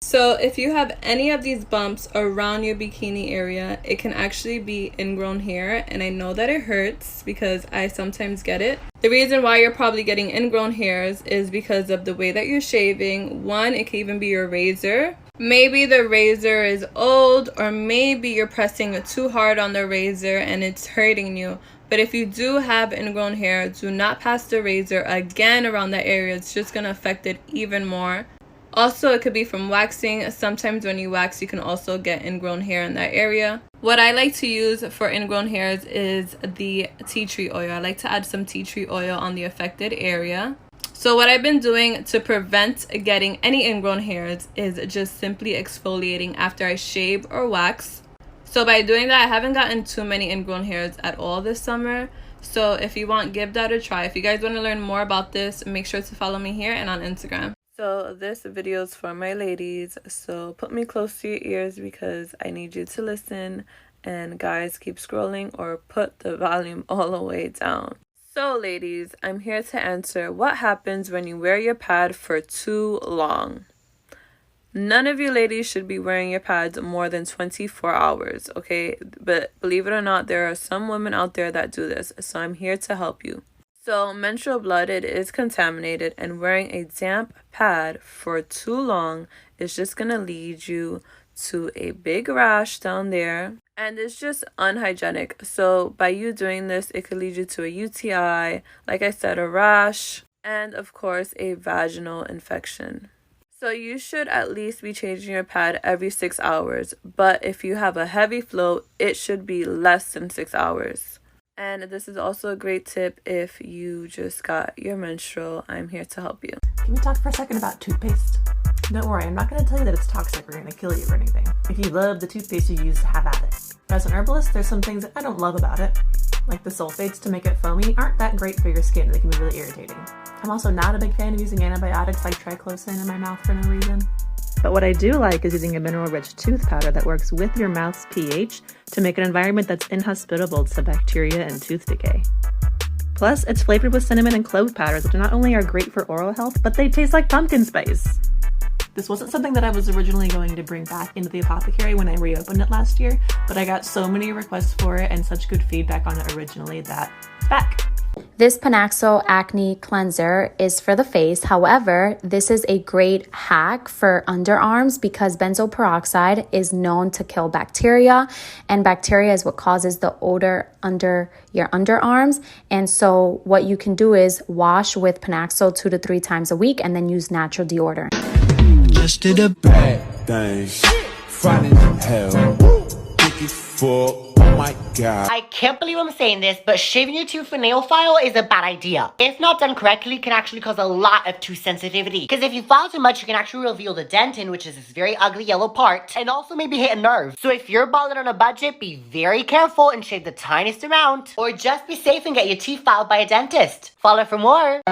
So if you have any of these bumps around your bikini area, it can actually be ingrown hair, and I know that it hurts because I sometimes get it. The reason why you're probably getting ingrown hairs is because of the way that you're shaving. One, it can even be your razor. Maybe the razor is old, or maybe you're pressing too hard on the razor and it's hurting you. But if you do have ingrown hair, do not pass the razor again around that area. It's just going to affect it even more. Also, it could be from waxing. Sometimes when you wax, you can also get ingrown hair in that area. What I like to use for ingrown hairs is the tea tree oil. I like to add some tea tree oil on the affected area. So what I've been doing to prevent getting any ingrown hairs is just simply exfoliating after I shave or wax. So by doing that, I haven't gotten too many ingrown hairs at all this summer. So if you want, give that a try. If you guys want to learn more about this, make sure to follow me here and on Instagram. So this video is for my ladies, so put me close to your ears because I need you to listen. And guys, keep scrolling or put the volume all the way down. So ladies, I'm here to answer what happens when you wear your pad for too long. None of you ladies should be wearing your pads more than 24 hours, okay? But believe it or not, there are some women out there that do this, so I'm here to help you. So menstrual blood, it is contaminated, and wearing a damp pad for too long is just going to lead you to a big rash down there, and it's just unhygienic. So by you doing this, it could lead you to a UTI, like I said, a rash, and of course a vaginal infection. So you should at least be changing your pad every 6 hours, but if you have a heavy flow, it should be less than 6 hours. And this is also a great tip if you just got your menstrual. I'm here to help you. Can we talk for a second about toothpaste? Don't worry, I'm not going to tell you that it's toxic or going to kill you or anything. If you love the toothpaste you use, have at it. But as an herbalist, there's some things that I don't love about it. Like the sulfates to make it foamy aren't that great for your skin. They can be really irritating. I'm also not a big fan of using antibiotics like triclosan in my mouth for no reason. But what I do like is using a mineral-rich tooth powder that works with your mouth's pH to make an environment that's inhospitable to bacteria and tooth decay. Plus, it's flavored with cinnamon and clove powders, which not only are great for oral health, but they taste like pumpkin spice. This wasn't something that I was originally going to bring back into the apothecary when I reopened it last year, but I got so many requests for it and such good feedback on it originally that it's back. This Panaxo Acne Cleanser is for the face. However, this is a great hack for underarms because benzoyl peroxide is known to kill bacteria, and bacteria is what causes the odor under your underarms. And so what you can do is wash with Panaxo 2 to 3 times a week and then use natural deodorant. Just did a bad thing, Friday hell, kick it for. Oh my god. I can't believe I'm saying this, but shaving your tooth for nail file is a bad idea. If not done correctly, it can actually cause a lot of tooth sensitivity. Because if you file too much, you can actually reveal the dentin, which is this very ugly yellow part, and also maybe hit a nerve. So if you're balling on a budget, be very careful and shave the tiniest amount, or just be safe and get your teeth filed by a dentist. Follow for more.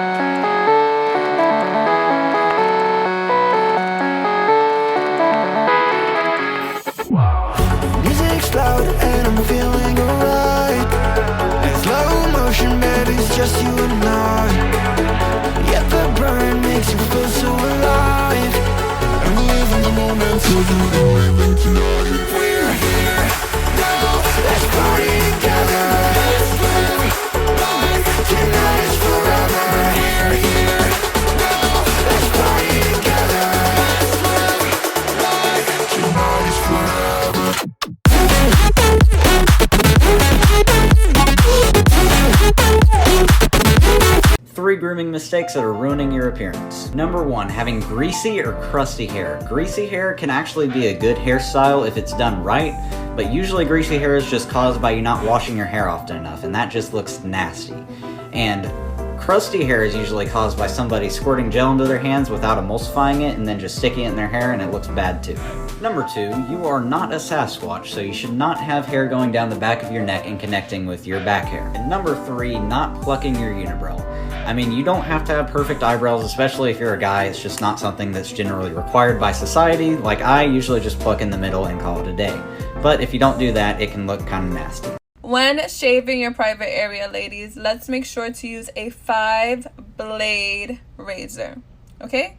Loud and I'm feeling alright. In slow motion, baby, it's just you and I. Yet the burn makes you feel so alive. And living the moment till you know it tonight. We're here now, let's party together. Let's live like tonight is forever. We're here now, let's party together. Let's live like tonight is forever. 3 grooming mistakes that are ruining your appearance. Number 1, having greasy or crusty hair. Greasy hair can actually be a good hairstyle if it's done right, but usually greasy hair is just caused by you not washing your hair often enough, and that just looks nasty. And crusty hair is usually caused by somebody squirting gel into their hands without emulsifying it and then just sticking it in their hair, and it looks bad too. Number 2, you are not a Sasquatch, so you should not have hair going down the back of your neck and connecting with your back hair. And number 3, not plucking your unibrow. I mean, you don't have to have perfect eyebrows, especially if you're a guy. It's just not something that's generally required by society. Like, I usually just pluck in the middle and call it a day. But if you don't do that, it can look kind of nasty. When shaving your private area, ladies, let's make sure to use a 5-blade razor, okay?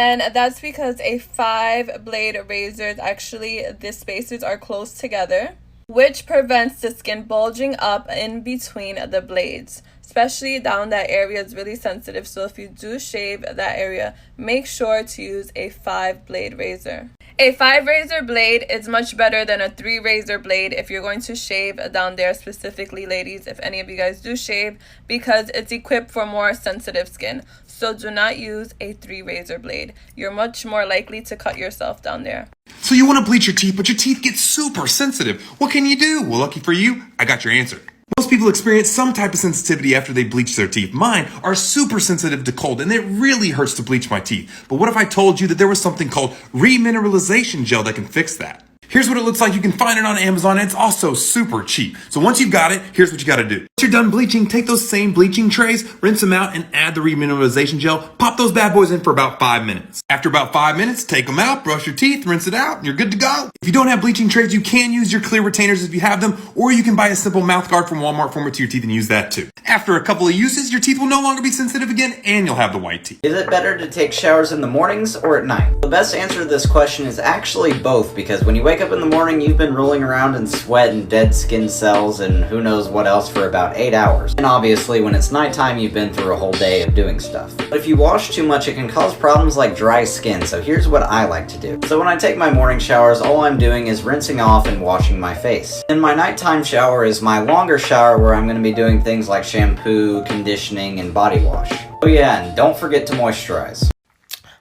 And that's because a 5-blade razor, actually the spacers are close together, which prevents the skin bulging up in between the blades. Especially down that area is really sensitive, so if you do shave that area, make sure to use a 5-blade razor. A 5-razor blade is much better than a 3-razor blade if you're going to shave down there, specifically ladies, if any of you guys do shave, because it's equipped for more sensitive skin. So do not use a 3-razor blade. You're much more likely to cut yourself down there. So you want to bleach your teeth, but your teeth get super sensitive. What can you do? Well, lucky for you, I got your answer. Most people experience some type of sensitivity after they bleach their teeth. Mine are super sensitive to cold, and it really hurts to bleach my teeth. But what if I told you that there was something called remineralization gel that can fix that? Here's what it looks like. You can find it on Amazon, and it's also super cheap. So once you've got it, here's what you got to do. Once you're done bleaching, take those same bleaching trays, rinse them out, and add the remineralization gel. Pop those bad boys in for about 5 minutes. After about 5 minutes, take them out, brush your teeth, rinse it out, and you're good to go. If you don't have bleaching trays, you can use your clear retainers if you have them, or you can buy a simple mouth guard from Walmart, form it to your teeth, and use that too. After a couple of uses, your teeth will no longer be sensitive again, and you'll have the white teeth. Is it better to take showers in the mornings or at night? The best answer to this question is actually both, because when you wake up in the morning, you've been rolling around in sweat and dead skin cells and who knows what else for about 8 hours. And obviously when it's nighttime, you've been through a whole day of doing stuff. But if you wash too much, it can cause problems like dry skin, so here's what I like to do. So when I take my morning showers, all I'm doing is rinsing off and washing my face. And my nighttime shower is my longer shower where I'm going to be doing things like shampoo, conditioning, and body wash. Oh yeah, and don't forget to moisturize.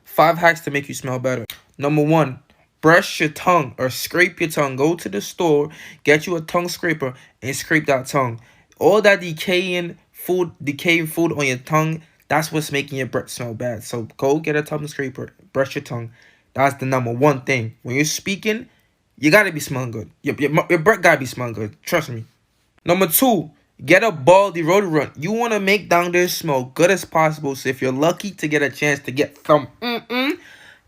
5 hacks to make you smell better. Number 1. Brush your tongue or scrape your tongue. Go to the store, get you a tongue scraper, and scrape that tongue. All that decaying food on your tongue, that's what's making your breath smell bad. So go get a tongue scraper, brush your tongue. That's the number 1 thing. When you're speaking, you gotta be smelling good. Your breath gotta be smelling good. Trust me. Number 2, get a ball deodorant. You want to make down there smell good as possible. So if you're lucky to get a chance to get some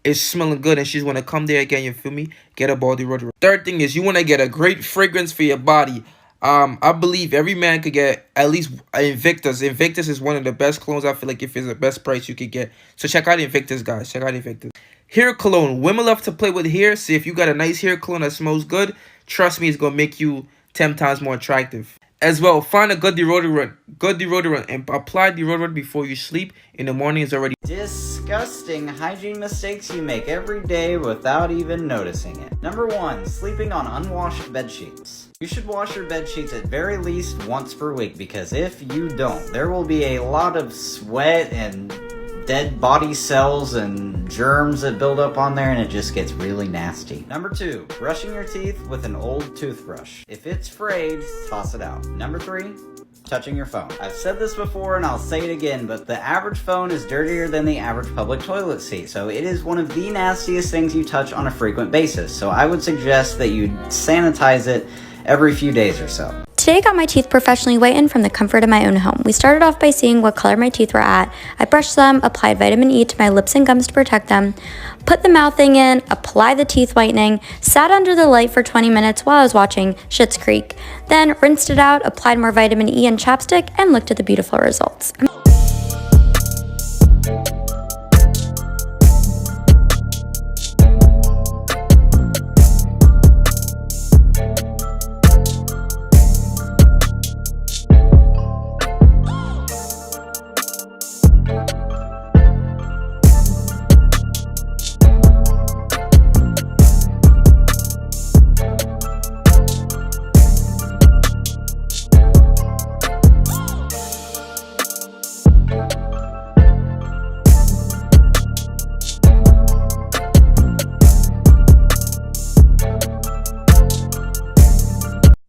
it's smelling good and she's want to come there again, you feel me? Get a ball deodorant. Third thing is you want to get a great fragrance for your body. I believe every man could get at least Invictus. Invictus is one of the best clones. I feel like if it's the best price you could get. So check out Invictus, guys. Check out Invictus. Hair cologne. Women love to play with hair. So if you got a nice hair cologne that smells good, trust me, it's going to make you 10 times more attractive. As well, find a good deodorant, and apply deodorant before you sleep. In the morning is already Disgusting hygiene mistakes you make every day without even noticing it. Number 1, sleeping on unwashed bed sheets. You should wash your bed sheets at very least once per week, because if you don't, there will be a lot of sweat and dead body cells and germs that build up on there, and it just gets really nasty. Number 2, brushing your teeth with an old toothbrush. If it's frayed, toss it out. Number 3, touching your phone. I've said this before and I'll say it again, but the average phone is dirtier than the average public toilet seat, so it is one of the nastiest things you touch on a frequent basis. So I would suggest that you sanitize it every few days or so. Today I got my teeth professionally whitened from the comfort of my own home. We started off by seeing what color my teeth were at. I brushed them, applied vitamin E to my lips and gums to protect them, put the mouth thing in, applied the teeth whitening, sat under the light for 20 minutes while I was watching Schitt's Creek, then rinsed it out, applied more vitamin E and chapstick, and looked at the beautiful results.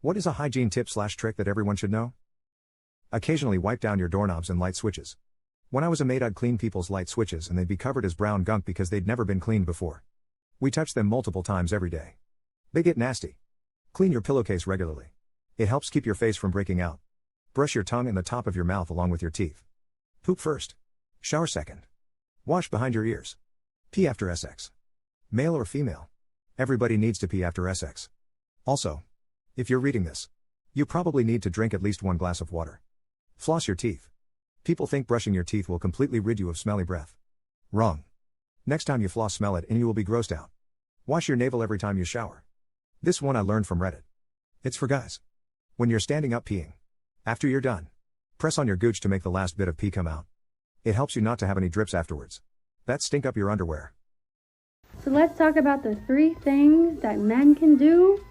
What is a hygiene tip/trick that everyone should know? Occasionally wipe down your doorknobs and light switches. When I was a maid, I'd clean people's light switches and they'd be covered as brown gunk because they'd never been cleaned before. We touched them multiple times every day. They get nasty. Clean your pillowcase regularly. It helps keep your face from breaking out. Brush your tongue and the top of your mouth along with your teeth. Poop first. Shower second. Wash behind your ears. Pee after sex. Male or female. Everybody needs to pee after sex. Also, if you're reading this, you probably need to drink at least 1 glass of water. Floss your teeth. People think brushing your teeth will completely rid you of smelly breath. Wrong. Next time you floss, smell it and you will be grossed out. Wash your navel every time you shower. This one I learned from Reddit. It's for guys. When you're standing up peeing. After you're done, press on your gooch to make the last bit of pee come out. It helps you not to have any drips afterwards. That stink up your underwear. So let's talk about the 3 things that men can do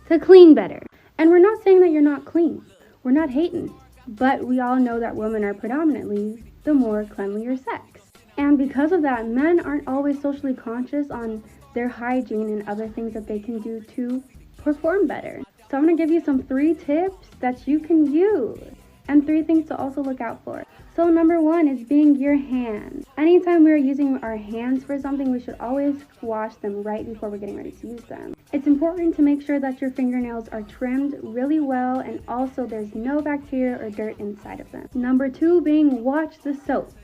to clean better. And we're not saying that you're not clean. We're not hating. But we all know that women are predominantly the more cleanlier sex. And because of that, men aren't always socially conscious on their hygiene and other things that they can do to perform better. So I'm going to give you some 3 tips that you can use and 3 things to also look out for. So number 1 is being your hands. Anytime we're using our hands for something, we should always wash them right before we're getting ready to use them. It's important to make sure that your fingernails are trimmed really well and also there's no bacteria or dirt inside of them. Number 2 being watch the soaps.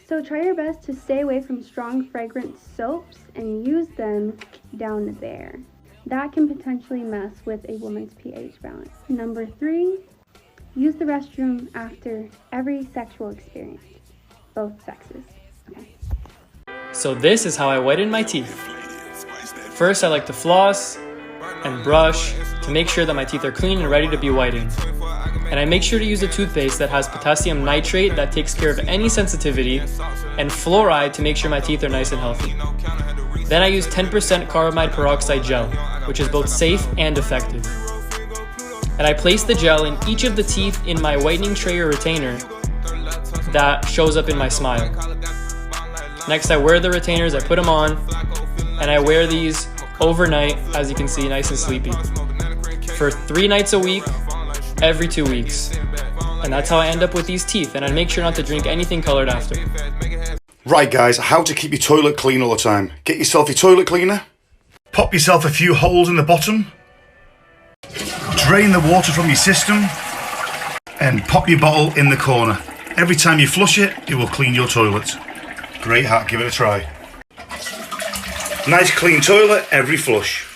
So try your best to stay away from strong fragrant soaps and use them down there. That can potentially mess with a woman's pH balance. Number 3, use the restroom after every sexual experience, both sexes. Okay. So this is how I whiten my teeth. First, I like to floss and brush to make sure that my teeth are clean and ready to be whitened. And I make sure to use a toothpaste that has potassium nitrate that takes care of any sensitivity, and fluoride to make sure my teeth are nice and healthy. Then I use 10% carbamide peroxide gel, which is both safe and effective. And I place the gel in each of the teeth in my whitening tray or retainer that shows up in my smile. Next, I wear the retainers, I put them on, and I wear these overnight, as you can see, nice and sleepy, for 3 nights a week, every 2 weeks. And that's how I end up with these teeth, and I make sure not to drink anything colored after. Right guys, how to keep your toilet clean all the time. Get yourself your toilet cleaner, pop yourself a few holes in the bottom, drain the water from your system, and pop your bottle in the corner. Every time you flush it, it will clean your toilet. Great hack, give it a try. Nice clean toilet every flush.